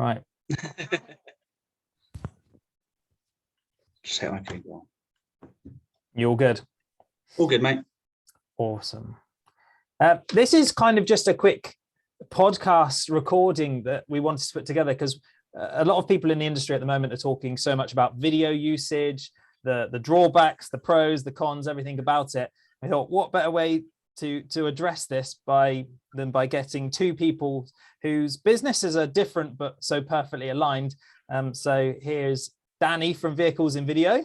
Right. Just hit OK. You all good? All good, mate. Awesome. This is kind of just a quick podcast recording that we wanted to put together because a lot of people in the industry at the moment are talking so much about video usage, the drawbacks, the pros, the cons, everything about it. I thought, what better way to address this than by getting two people whose businesses are different but so perfectly aligned. So here's Danny from Vehicles in Video.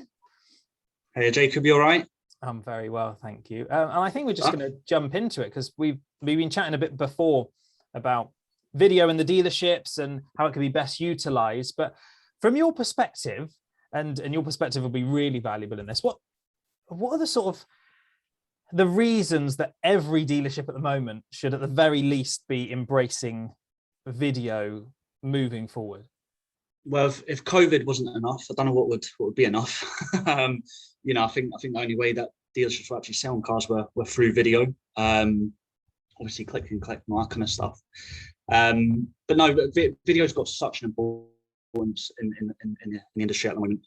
Hey, Jacob, you all right? I'm very well, thank you. And I think we're just going to jump into it because we've been chatting a bit before about video in the dealerships and how it can be best utilized. But from your perspective, and your perspective will be really valuable in this, what are the sort of the reasons that every dealership at the moment should at the very least be embracing video moving forward? Well, if COVID wasn't enough, I don't know what would be enough. I think the only way that dealerships were actually selling cars were through video. Obviously, click and collect and all that kind of stuff. But no, video's got such an importance in the industry at the moment.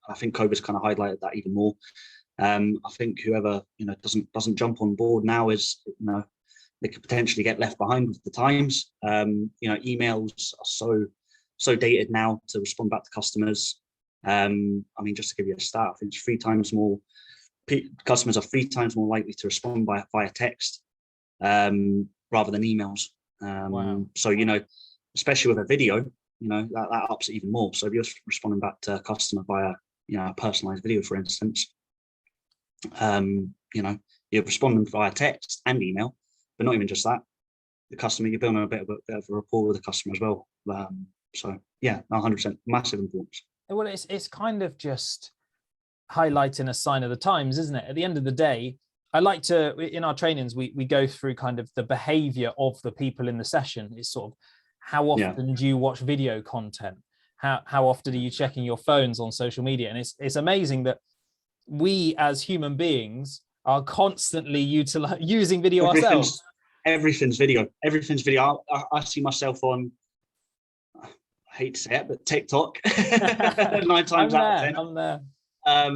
I think COVID's kind of highlighted that even more. I think whoever doesn't jump on board now is they could potentially get left behind with the times. Emails are so dated now to respond back to customers. Just to give you a stat, I think it's 3 times more customers are 3 times more likely to respond via text rather than emails. Wow. So especially with a video, that ups it even more. So if you're responding back to a customer via a personalized video, for instance, you're responding via text and email, but not even just that. The customer, you're building a bit of a rapport with the customer as well. So yeah, 100% massive importance. Well, it's kind of just highlighting a sign of the times, isn't it? At the end of the day, I like to, in our trainings, we go through kind of the behavior of the people in the session. It's sort of how often do you watch video content? How often are you checking your phones on social media? And it's amazing that we as human beings are constantly using video ourselves. Everything's video. I see myself on, I hate to say it, but TikTok 9 times out of 10. I'm there.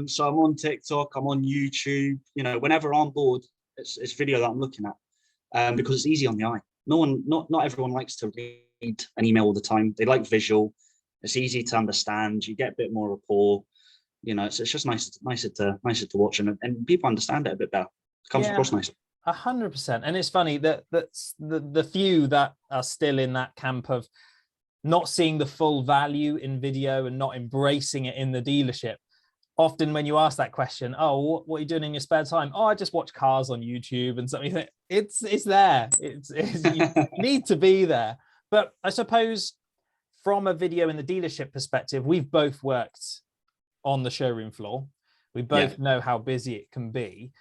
So I'm on TikTok, I'm on YouTube. Whenever I'm bored, it's video that I'm looking at, because it's easy on the eye. Not everyone likes to read an email all the time. They like visual. It's easy to understand. You get a bit more rapport. It's just nicer to watch, and people understand it a bit better. It comes across nicer. 100%. And it's funny that's the few that are still in that camp of not seeing the full value in video and not embracing it in the dealership. Often when you ask that question, oh, what are you doing in your spare time? Oh, I just watch cars on YouTube and something. It's there. It's you need to be there. But I suppose from a video in the dealership perspective, we've both worked on the showroom floor. We both know how busy it can be.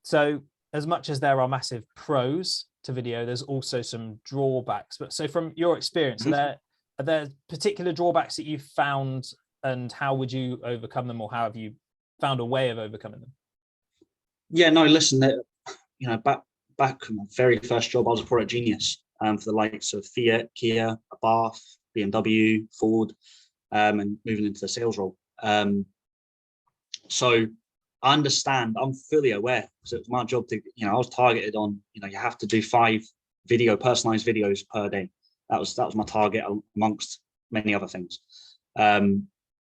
So as much as there are massive pros to video, there's also some drawbacks. But so from your experience, are there particular drawbacks that you found, and how would you overcome them, or how have you found a way of overcoming them? Yeah, no, listen, back in my very first job, I was a product genius for the likes of Fiat, Kia, Abarth, BMW, Ford, and moving into the sales role. So I understand, I'm fully aware, because it was my job to, I was targeted on, you have to do 5 personalized videos per day. That was my target amongst many other things.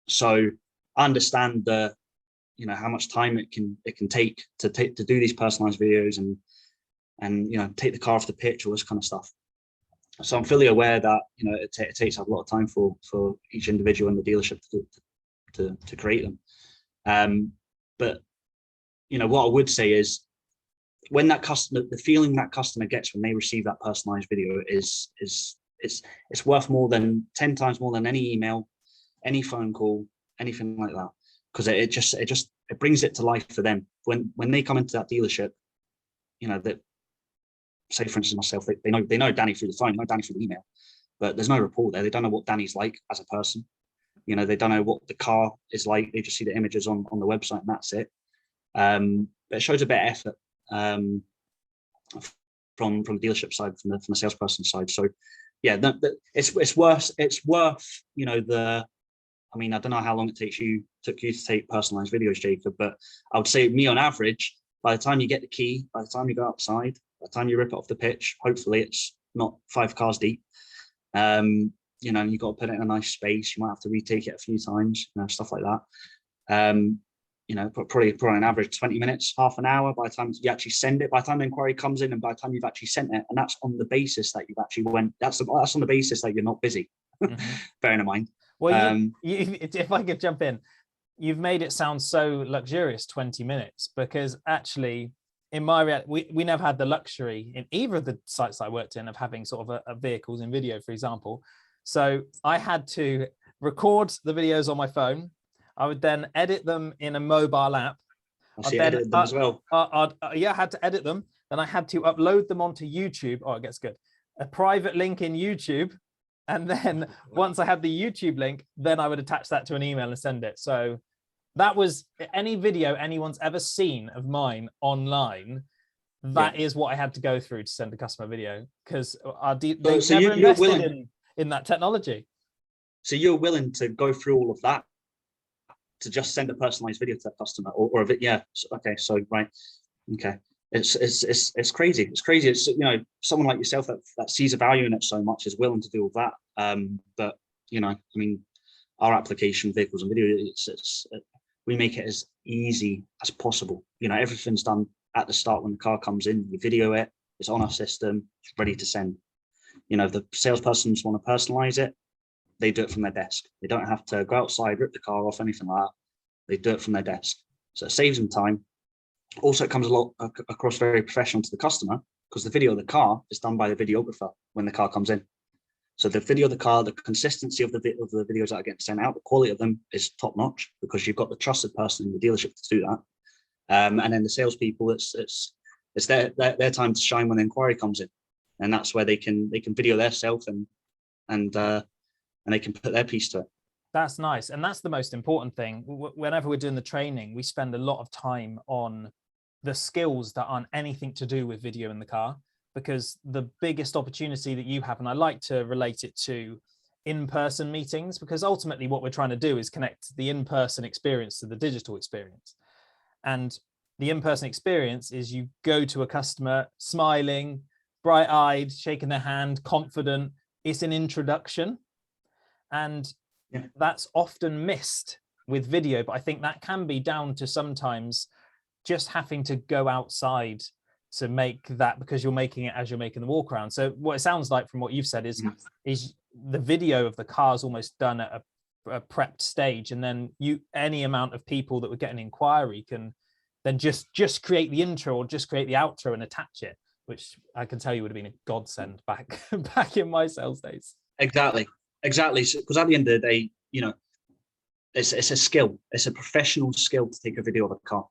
So I understand how much time it can take to do these personalized videos and take the car off the pitch, all this kind of stuff. So I'm fully aware that it takes a lot of time for each individual in the dealership to create them. But what I would say is, when that customer, the feeling that customer gets when they receive that personalized video is it's worth more than 10 times more than any email, any phone call, anything like that, because it brings it to life for them when they come into that dealership. That, say for instance myself, they know Danny through the phone, know Danny through the email, but there's no rapport there. They don't know what Danny's like as a person. They don't know what the car is like. They just see the images on the website and that's it. But it shows a bit of effort from the dealership side, from the salesperson side. So yeah, it's worth, you know, I mean, I don't know how long it took you to take personalized videos, Jacob, but I would say me on average, by the time you get the key, by the time you go outside, by the time you rip it off the pitch, hopefully it's not 5 cars deep. You know, you got to put it in a nice space. You might have to retake it a few times, you know, stuff like that. You know, probably an average 20 minutes, half an hour by the time you actually send it, by the time the inquiry comes in and by the time you've actually sent it. And that's on the basis that you've actually that's on the basis that you're not busy, bearing in mind. Well, if I could jump in, you've made it sound so luxurious, 20 minutes, because actually in my reality, we never had the luxury in either of the sites I worked in of having sort of a vehicles in video, for example. So I had to record the videos on my phone. I would then edit them in a mobile app. I edited them as well. Yeah, I had to edit them. Then I had to upload them onto YouTube. Oh, it gets good. A private link in YouTube. And then once I had the YouTube link, then I would attach that to an email and send it. So that was any video anyone's ever seen of mine online. That is what I had to go through to send a customer video, because they never invested in that technology. So you're willing to go through all of that to just send a personalized video to that customer, or if it, yeah. Okay, so right, okay. It's crazy. It's crazy. It's, you know, someone like yourself that sees a value in it so much is willing to do all that. But you know, I mean, our application, vehicles and video, we make it as easy as possible. You know, everything's done at the start when the car comes in. You video it. It's on our system. It's ready to send. You know, if the salespersons want to personalize it, they do it from their desk. They don't have to go outside, rip the car off, anything like that. They do it from their desk. So it saves them time. Also, it comes a lot across very professional to the customer, because the video of the car is done by the videographer when the car comes in. So the video of the car, the consistency of the videos that are getting sent out, the quality of them is top notch, because you've got the trusted person in the dealership to do that. And then the salespeople, it's their time to shine when the inquiry comes in, and that's where they can video themselves and they can put their piece to it. That's nice. And that's the most important thing. Whenever we're doing the training, we spend a lot of time on the skills that aren't anything to do with video in the car, because the biggest opportunity that you have, and I like to relate it to in-person meetings, because ultimately what we're trying to do is connect the in-person experience to the digital experience. And the in-person experience is you go to a customer smiling, bright-eyed, shaking their hand, confident. It's an introduction. And that's often missed with video, but I think that can be down to sometimes just having to go outside to make that, because you're making it as you're making the walk around. So what it sounds like from what you've said is the video of the car is almost done at a prepped stage, and then any amount of people that would get an inquiry can then just create the intro or just create the outro and attach it, which I can tell you would have been a godsend back in my sales days. Exactly. Because at the end of the day, you know, it's a skill. It's a professional skill to take a video of a car.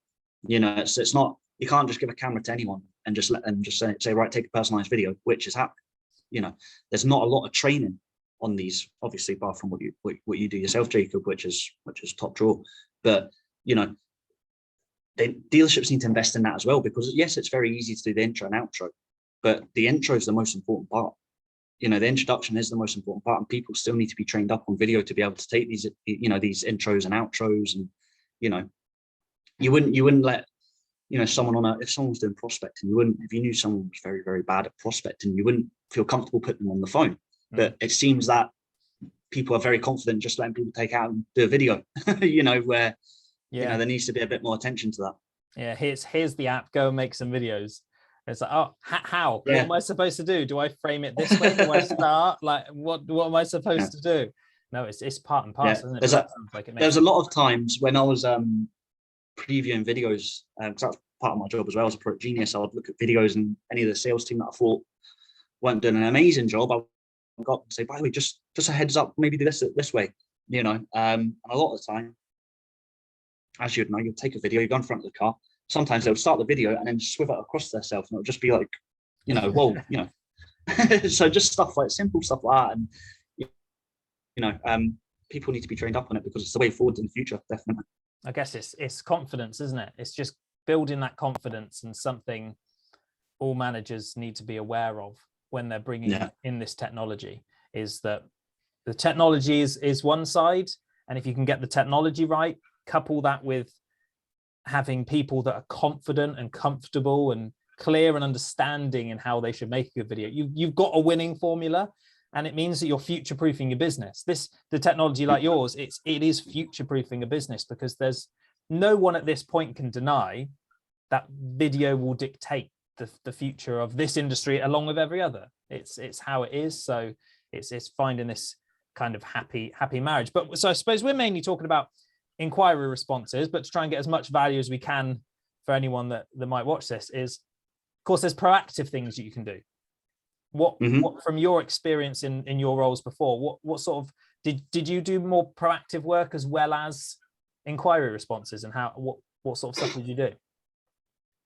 You know, it's not, you can't just give a camera to anyone and just let them just say right, take a personalized video, which is happening. You know, there's not a lot of training on these, obviously, apart from what you do yourself, Jacob, which is top drawer. But you know, dealerships need to invest in that as well, because yes, it's very easy to do the intro and outro, but the intro is the most important part. You know, the introduction is the most important part, and people still need to be trained up on video to be able to take these, you know, these intros and outros. And you know, you wouldn't let, you know, someone if someone was doing prospecting, if you knew someone was very, very bad at prospecting, you wouldn't feel comfortable putting them on the phone. But it seems that people are very confident just letting people take out and do a video. You know, where you know there needs to be a bit more attention to that. Yeah, here's the app. Go and make some videos. It's like, oh, how? Yeah. What am I supposed to do? Do I frame it this way? Do I start? Like, what am I supposed to do? No, it's part and parcel. Yeah. Isn't it? There's a lot of times when I was previewing videos, because that's part of my job as well as a product genius. I would look at videos, and any of the sales team that I thought weren't doing an amazing job, I would go up and say, by the way, just a heads up, maybe do this way. You know, and a lot of the time, as you'd know, you'll take a video, you go in front of the car. Sometimes they'll start the video and then swivel it across themselves, and it'll just be like, you know, whoa, you know. So just simple stuff like that, and you know, people need to be trained up on it, because it's the way forward in the future, definitely. I guess it's confidence, isn't it? It's just building that confidence, and something all managers need to be aware of. when they're bringing in this technology, is that the technology is one side, and if you can get the technology right, couple that with having people that are confident and comfortable and clear and understanding in how they should make a good video, you've got a winning formula. And it means that you're future-proofing your business. The technology like yours, it is future-proofing a business, because there's no one at this point can deny that video will dictate the future of this industry along with every other. It's how it is. So it's finding this kind of happy marriage. But so I suppose we're mainly talking about inquiry responses, but to try and get as much value as we can for anyone that might watch this is, of course, there's proactive things that you can do. What from your experience in your roles before, what sort of did you do more proactive work as well as inquiry responses, and what sort of stuff did you do?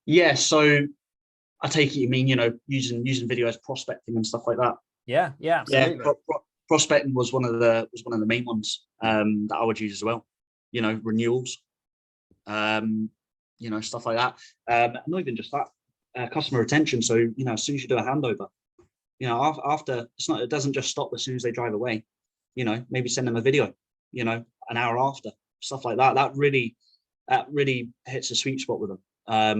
Yeah, so I take it you mean, using video as prospecting and stuff like that. Yeah, absolutely. Yeah, prospecting was one of the main ones that I would use as well. Renewals, stuff like that. Not even just that, customer retention. So as soon as you do a handover, after it doesn't just stop as soon as they drive away. Maybe send them a video. An hour after, stuff like that. That really hits a sweet spot with them,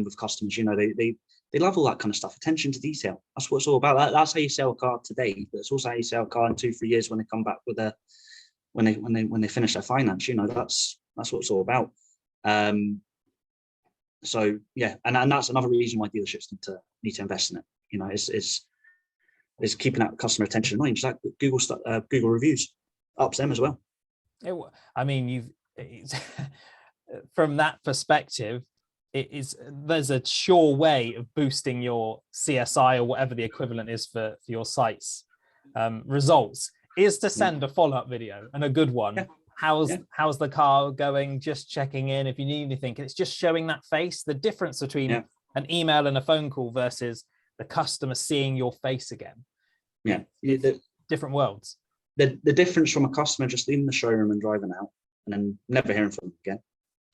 with customers. They love all that kind of stuff. Attention to detail. That's what it's all about. That's how you sell a car today, but it's also how you sell a car in 2-3 years when they come back with when they finish their finance. That's what it's all about. So yeah, and that's another reason why dealerships need to invest in it. Is keeping that customer attention. Not just like Google reviews ups them as well. From that perspective, there's a sure way of boosting your CSI or whatever the equivalent is for your site's results, is to send a follow-up video, and a good one. Yeah. How's the car going? Just checking in if you need anything. It's just showing that face. The difference between an email and a phone call versus the customer seeing your face again. Yeah, different worlds. The difference from a customer just leaving the showroom and driving out and then never hearing from them again,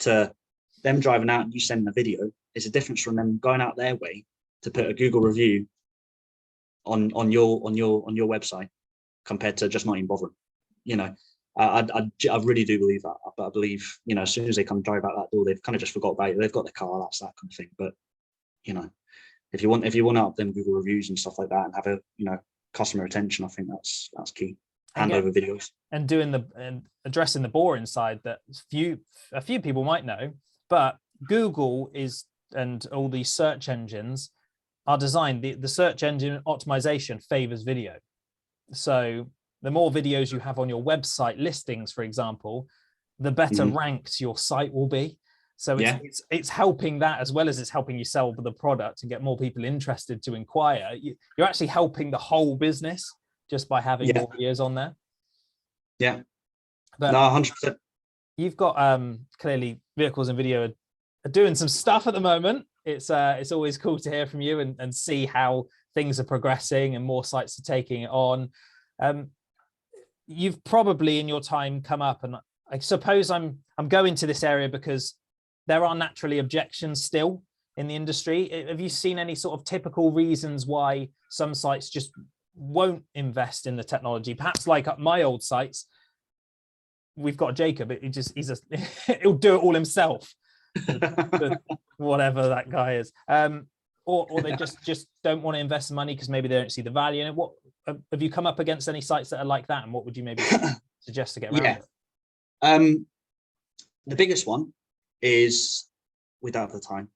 to them driving out and you sending a video, is a difference from them going out their way to put a Google review on your website compared to just not even bothering. I really do believe that. But I believe as soon as they come drive out that door, they've kind of just forgot about it. They've got the car, that's that kind of thing. But if you want to up them Google reviews and stuff like that and have a customer retention, I think that's key. Handover videos and addressing the boring side that a few people might know, but Google and all these search engines are designed. The search engine optimization favors video. So the more videos you have on your website listings, for example, the better ranked your site will be. So it's helping that, as well as it's helping you sell the product and get more people interested to inquire. You're actually helping the whole business just by having more videos on there. Yeah, but no, 100%. You've got clearly Vehicles and Video are doing some stuff at the moment. It's always cool to hear from you and see how things are progressing and more sites are taking it on. You've probably in your time come up, and I suppose I'm going to this area because there are naturally objections still in the industry. Have you seen any sort of typical reasons why some sites just won't invest in the technology? Perhaps like at my old sites, we've got Jacob. He'll do it all himself, whatever that guy is. Or they just don't want to invest the money because maybe they don't see the value in it. What have you come up against any sites that are like that, and what would you maybe suggest to get around it? The biggest one is we don't have the time.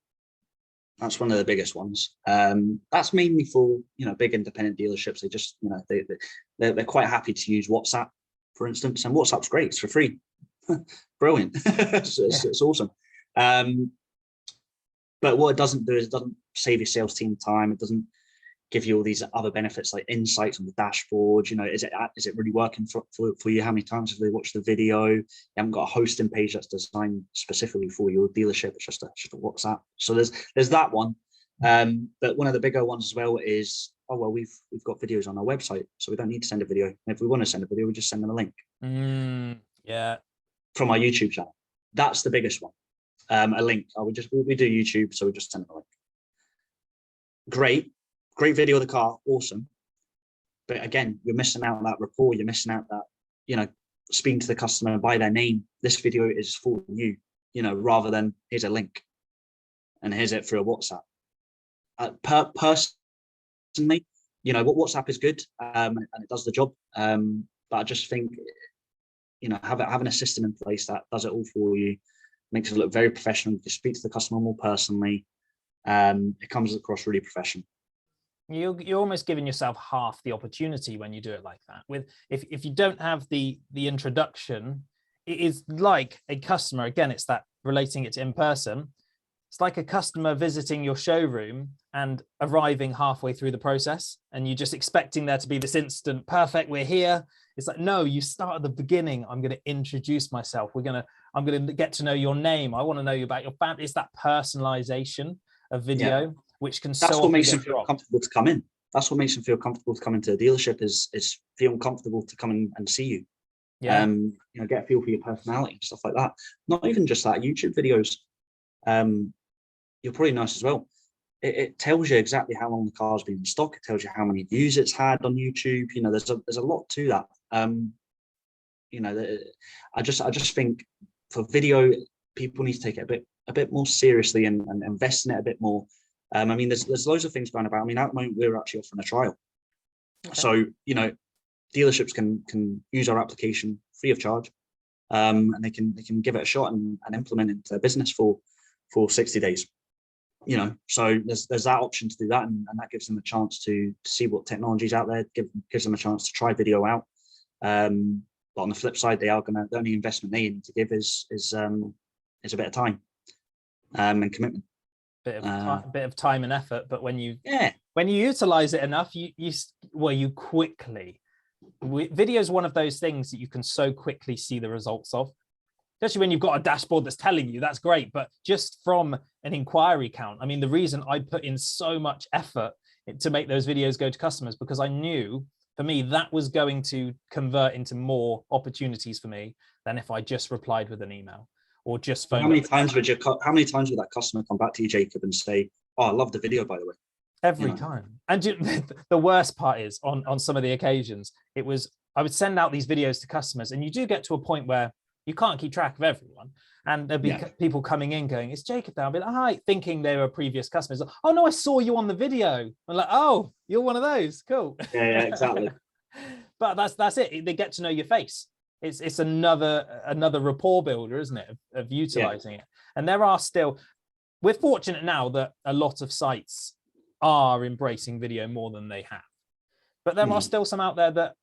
That's one of the biggest ones. That's mainly for big independent dealerships. They just they're quite happy to use WhatsApp, for instance, and WhatsApp's great. It's for free. Brilliant. It's awesome. But what it doesn't do is it doesn't save your sales team time. It doesn't give you all these other benefits like insights on the dashboard. Is it really working for you? How many times have they watched the video? You haven't got a hosting page that's designed specifically for your dealership. It's just a WhatsApp. So there's that one. But one of the bigger ones as well is, oh well, we've got videos on our website, so we don't need to send a video. And if we want to send a video, we just send them a link. From our YouTube channel. That's the biggest one. A link. We do YouTube, so we just send them a link. Great video of the car, awesome. But again, you're missing out that rapport. You're missing out that, you know, speaking to the customer by their name. This video is for you, you know, rather than here's a link and here's it through a WhatsApp. Personally, you know, what WhatsApp is good, and it does the job. But I just think, you know, having a system in place that does it all for you, makes it look very professional. You speak to the customer more personally. It comes across really professional. You're almost giving yourself half the opportunity when you do it like that. With if you don't have the introduction, it is like a customer, again, it's that relating it to in person. It's like a customer visiting your showroom and arriving halfway through the process, and you're just expecting there to be this instant perfect, we're here. It's like, no, you start at the beginning. I'm going to introduce myself. I'm going to get to know your name. I want to know you about your family. It's that personalization of video, which can that's what makes them feel comfortable to come in. That's what makes them feel comfortable to come into a dealership, is feeling comfortable to come in and see you. You know, get a feel for your personality and stuff like that. Not even just that, YouTube videos, you're probably nice as well. It tells you exactly how long the car's been in stock. It tells you how many views it's had on YouTube. You know, there's a lot to that. You know, I just think for video, people need to take it a bit more seriously and invest in it a bit more. I mean, there's loads of things going about. I mean, at the moment, we're actually offering a trial. Okay. So, you know, dealerships can use our application free of charge, and they can give it a shot and implement it into their business for 60 days. You know, so there's that option to do that, and that gives them a chance to see what technology's out there, gives them a chance to try video out. But on the flip side, the only investment they need to give is a bit of time and commitment. Bit of time and effort, but when you utilize it enough, you quickly. Video is one of those things that you can so quickly see the results of, especially when you've got a dashboard that's telling you. That's great, but just from an inquiry count, I mean, the reason I put in so much effort to make those videos go to customers, because I knew for me that was going to convert into more opportunities for me than if I just replied with an email or just phoned. How many times would that customer come back to you, Jacob, and say, "Oh, I love the video, by the way"? Every time. And the worst part is on some of the occasions, I would send out these videos to customers, and you do get to a point where you can't keep track of everyone. And there'll be people coming in going, "It's Jacob there." I'll be like, "Hi," thinking they were previous customers. "Oh no, I saw you on the video." I'm like, "Oh, you're one of those. Cool." Yeah, exactly. But that's it. They get to know your face. It's another rapport builder, isn't it, of utilizing it. And we're fortunate now that a lot of sites are embracing video more than they have. But there are still some out there that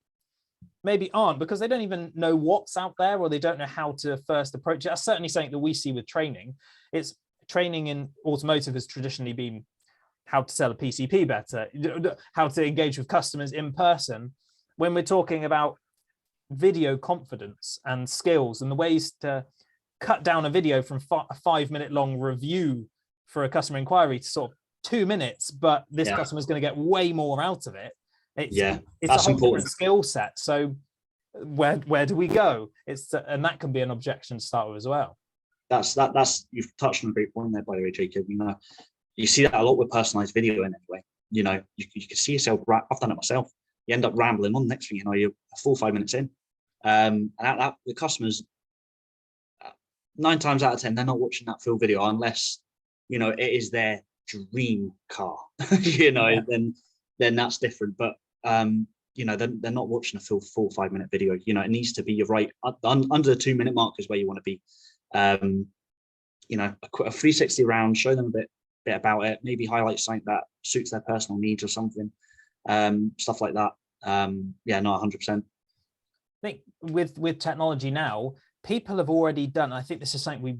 maybe aren't, because they don't even know what's out there, or they don't know how to first approach it. That's certainly something that we see with training. It's training in automotive has traditionally been how to sell a PCP better, how to engage with customers in person. When we're talking about video confidence and skills and the ways to cut down a video from a 5-minute long review for a customer inquiry to sort of 2 minutes, but this customer is going to get way more out of it. It's a whole different skill set. So where do we go? And that can be an objection to start with as well. That's you've touched on a great point there, by the way, Jacob. You know, you see that a lot with personalized video in anyway. You know, you can see yourself. I've done it myself. You end up rambling on. Next thing you know, you're 4 or 5 minutes in, and the customers, 9 times out of 10, they're not watching that full video unless, you know, it is their dream car. You know, then that's different. But you know, they're not watching a full 4 or 5 minute video. You know, it needs to be, you're right, under the 2 minute mark is where you want to be. You know, a 360 round, show them a bit about it, maybe highlight something that suits their personal needs or something, stuff like that. Yeah, no, 100%. I think with technology now, people have already done, I think this is something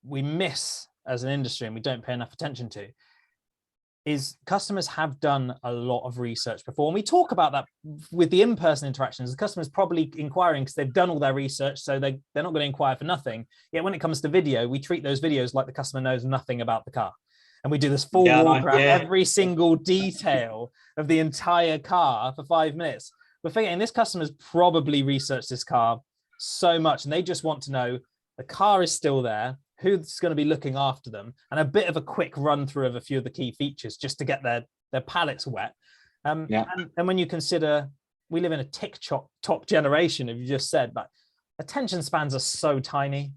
we miss as an industry and we don't pay enough attention to, is customers have done a lot of research before. And we talk about that with the in-person interactions. The customer's probably inquiring because they've done all their research, so they're not going to inquire for nothing. Yet when it comes to video, we treat those videos like the customer knows nothing about the car. And we do this full walk around every single detail of the entire car for 5 minutes. We're thinking this customer's probably researched this car so much, and they just want to know the car is still there, who's going to be looking after them, and a bit of a quick run through of a few of the key features just to get their palates wet. And when you consider we live in a TikTok generation, if you just said, but attention spans are so tiny.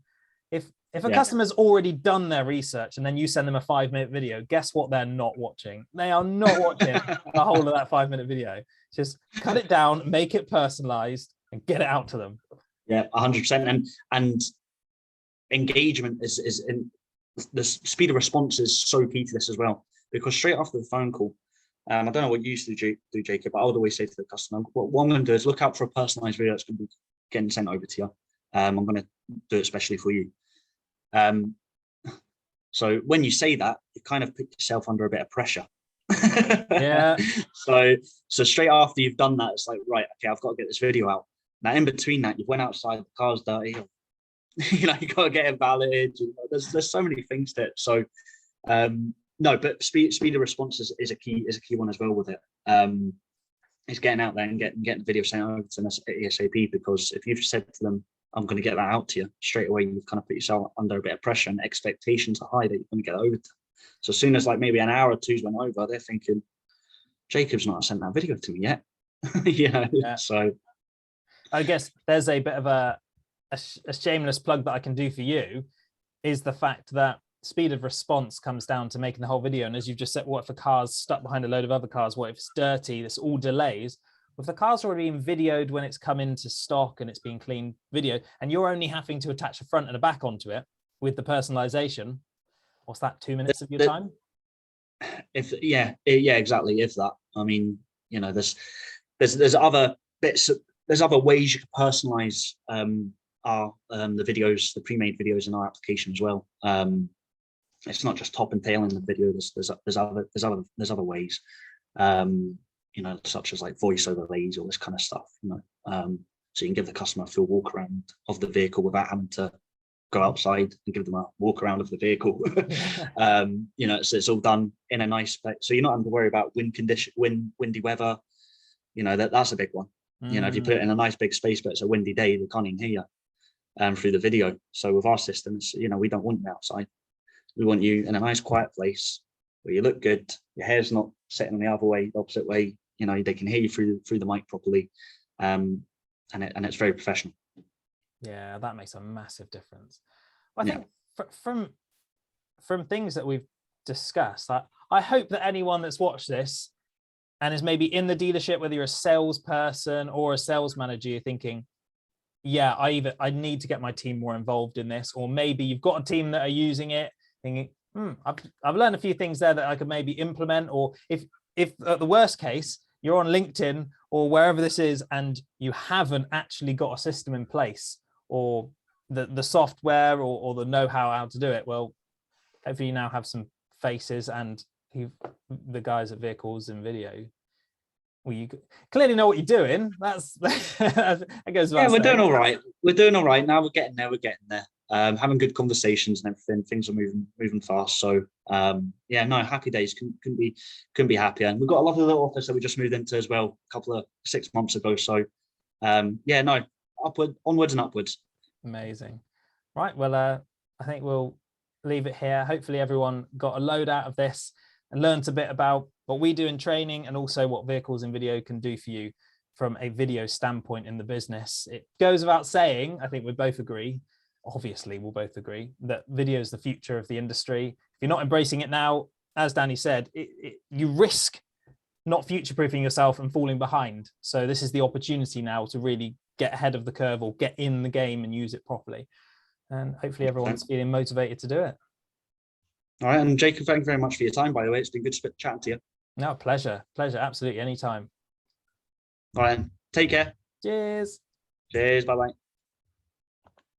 If a customer's already done their research and then you send them a 5-minute video, guess what they're not watching? They are not watching the whole of that 5-minute video. Just cut it down, make it personalized, and get it out to them. Yeah, 100%. And engagement is in the speed of response is so key to this as well, because straight after the phone call, I don't know what you used to do, Jacob, but I would always say to the customer, what I'm going to do is look out for a personalized video that's going to be getting sent over to you. I'm going to do it especially for you. So when you say that, you kind of put yourself under a bit of pressure. Yeah. So straight after you've done that, it's like, right, okay, I've got to get this video out. Now, in between that, you went outside, the car's dirty. You know, you got to get it validated. There's so many things to it. So, no, but speed of response is a key one as well with it. It's getting out there and getting the video sent over to them ASAP, because if you've said to them, I'm going to get that out to you straight away, you've kind of put yourself under a bit of pressure, and expectations are high that you're going to get it over to them. So as soon as like maybe an hour or two's went over, they're thinking, Jacob's not sent that video to me yet. You know, yeah. So I guess there's a bit of a shameless plug that I can do for you, is the fact that speed of response comes down to making the whole video. And as you've just said, what if a car's stuck behind a load of other cars? What if it's dirty? This all delays. If the car's already been videoed when it's come into stock and it's been clean video, and you're only having to attach a front and a back onto it with the personalization, what's that, 2 minutes of your time? Exactly. If that, I mean, you know, there's other bits, there's other ways you can personalize the videos, the pre-made videos in our application as well. It's not just top and tail in the video. There's other ways. You know, such as like voice overlays, all this kind of stuff, you know, so you can give the customer a full walk around of the vehicle without having to go outside and give them a walk around of the vehicle. You know, it's all done in a nice place, so you're not having to worry about windy weather. You know, that's a big one. You know, if you put it in a nice big space but it's a windy day, they can't even hear you through the video. So with our systems, you know, we don't want you outside. We want you in a nice quiet place where you look good, your hair's not sitting the other way, the opposite way. You know, they can hear you through the mic properly, and it's very professional. Yeah, that makes a massive difference. I think from things that we've discussed, I hope that anyone that's watched this and is maybe in the dealership, whether you're a salesperson or a sales manager, you're thinking, yeah, I need to get my team more involved in this. Or maybe you've got a team that are using it, thinking, I've learned a few things there that I could maybe implement. Or if at the worst case, you're on LinkedIn or wherever this is, and you haven't actually got a system in place, or the software or the know-how how to do it, well, hopefully you now have some faces, and the guys at Vehicles and Video, well, you clearly know what you're doing. That goes. Yeah, we're doing all right. We're doing all right now. We're getting there. Having good conversations and everything. Things are moving fast. So yeah, no, happy days. Couldn't be happier. And we've got a lovely little office that we just moved into as well, a couple of 6 months ago. So yeah, no, onwards and upwards. Amazing. Right. Well, I think we'll leave it here. Hopefully everyone got a load out of this and learned a bit about what we do in training, and also what Vehicles and Video can do for you from a video standpoint in the business. It goes without saying, I think we both agree, obviously we'll both agree, that video is the future of the industry. If you're not embracing it now, as Danny said, you risk not future-proofing yourself and falling behind. So this is the opportunity now to really get ahead of the curve, or get in the game and use it properly. And hopefully everyone's feeling motivated to do it. All right. And Jacob, thank you very much for your time, by the way. It's been good chatting to you. No, pleasure. Absolutely. Anytime. All right. Take care. Cheers. Cheers. Bye-bye.